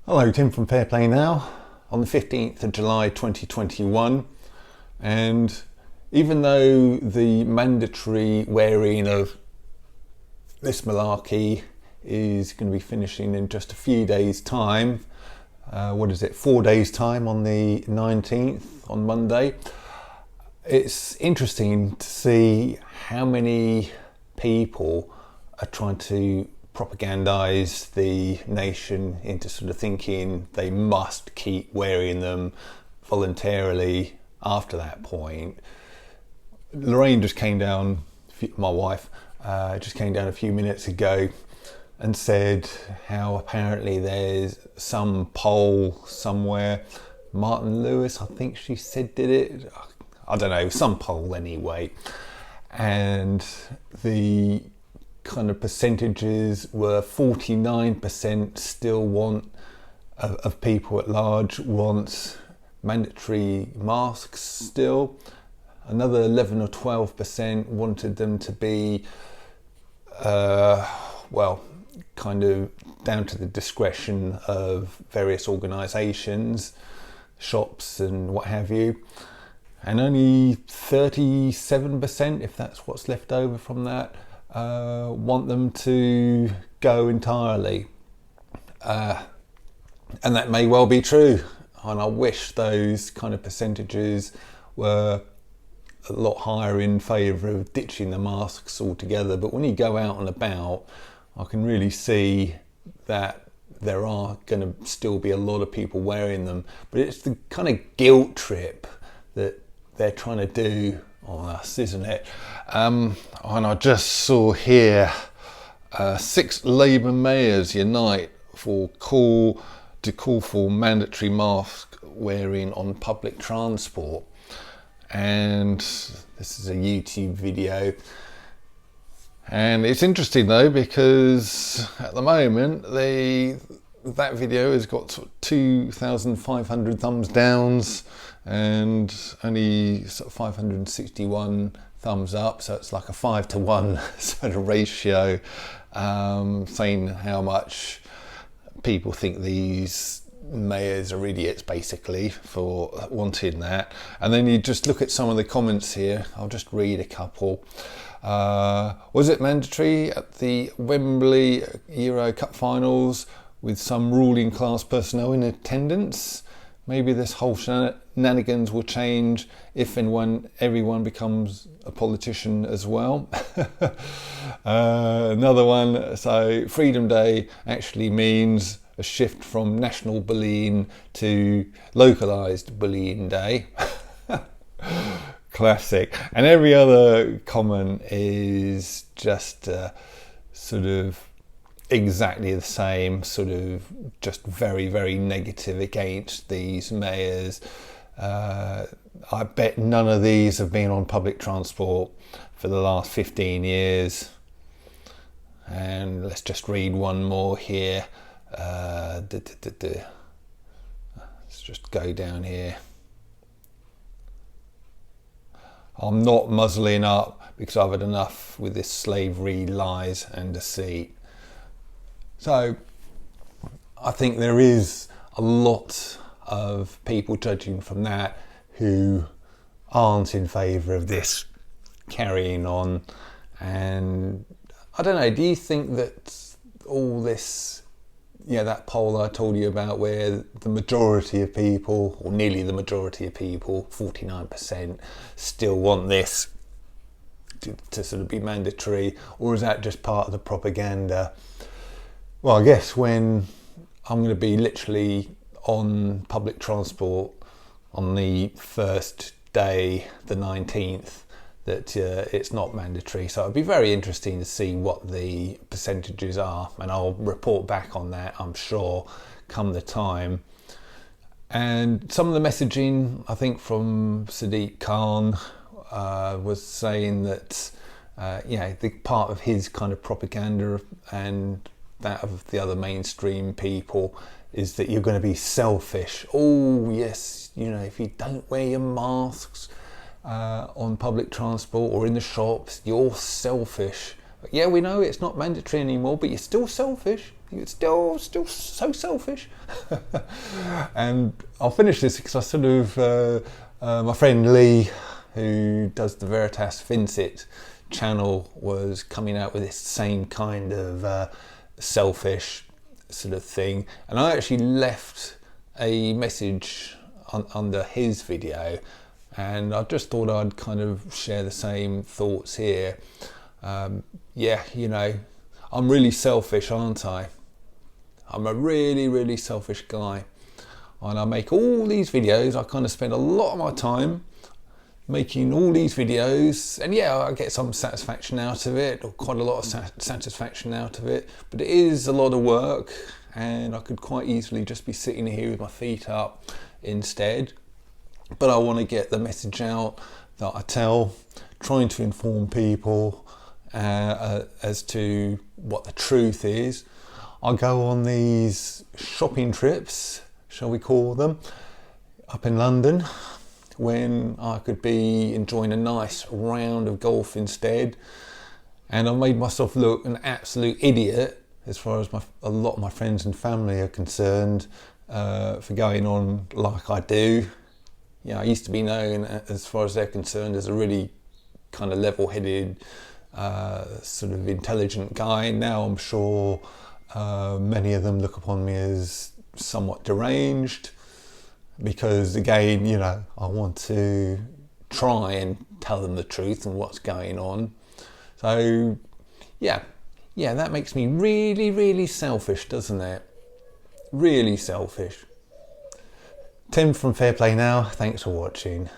Hello, Tim from Fair Play Now on the 15th of July 2021, and even though the mandatory wearing of this malarkey is going to be finishing in just a few days time, 4 days time on the 19th, on Monday, it's interesting to see how many people are trying to propagandize the nation into sort of thinking they must keep wearing them voluntarily after that point. Lorraine just came down, my wife, just came down a few minutes ago and said how apparently there's some poll somewhere, Martin Lewis, I think she said, did it? I don't know, some poll anyway. And the kind of percentages were 49% still want, of people at large want mandatory masks still. Another 11 or 12% wanted them to be, kind of down to the discretion of various organisations, shops and what have you. And only 37%, if that's what's left over from that, want them to go entirely. And that may well be true. And I wish those kind of percentages were a lot higher in favour of ditching the masks altogether. But when you go out and about, I can really see that there are going to still be a lot of people wearing them. But it's the kind of guilt trip that they're trying to do on us, isn't it? And I just saw here 6 Labour mayors unite for call for mandatory mask wearing on public transport. And this is a YouTube video. And it's interesting though, because at the moment that video has got sort of 2,500 thumbs downs and only sort of 561 thumbs up, so it's like a 5-to-1 sort of ratio, saying how much people think these mayors are idiots basically for wanting that. And then you just look at some of the comments here. I'll just read a couple. Was it mandatory at the Wembley Euro Cup finals with some ruling class personnel in attendance? Maybe this whole shenanigans will change if and when everyone becomes a politician as well. Another one, so Freedom Day actually means a shift from national bullying to localised bullying day. Classic. And every other comment is just sort of exactly the same, sort of just very, very negative against these mayors. I bet none of these have been on public transport for the last 15 years. And let's just read one more here. Let's just go down here. I'm not muzzling up because I've had enough with this slavery, lies and deceit. So I think there is a lot of people judging from that who aren't in favour of this carrying on. And I don't know, do you think that all this, that poll I told you about where the majority of people, or nearly the majority of people, 49%, still want this to sort of be mandatory, or is that just part of the propaganda? Well, I guess when I'm going to be literally on public transport on the first day, the 19th, that it's not mandatory. So it'd be very interesting to see what the percentages are, and I'll report back on that, I'm sure, come the time. And some of the messaging, I think, from Sadiq Khan was saying that, the part of his kind of propaganda and that of the other mainstream people is that you're going to be selfish. Oh yes, if you don't wear your masks on public transport or in the shops, you're selfish Yeah, we know it's not mandatory anymore, but you're still selfish. You're still so selfish. And I'll finish this because I sort of, my friend Lee, who does the Veritas FinSit channel, was coming out with this same kind of selfish sort of thing. And I actually left a message under his video, and I just thought I'd kind of share the same thoughts here. Yeah, you know, I'm really selfish, aren't I? I'm a really selfish guy, and I make all these videos. I kind of spend a lot of my time making all these videos, and yeah, I get some satisfaction out of it, or quite a lot of satisfaction out of it, but it is a lot of work, and I could quite easily just be sitting here with my feet up instead. But I want to get the message out that I tell, trying to inform people as to what the truth is. I go on these shopping trips, shall we call them, up in London, when I could be enjoying a nice round of golf instead. And I made myself look an absolute idiot as far as a lot of my friends and family are concerned, for going on like I do. You know, I used to be known, as far as they're concerned, as a really kind of level-headed, sort of intelligent guy. Now I'm sure many of them look upon me as somewhat deranged, because again, you know, I want to try and tell them the truth and what's going on. So yeah, that makes me really selfish, doesn't it? Really selfish. Tim from Fair Play Now, thanks for watching.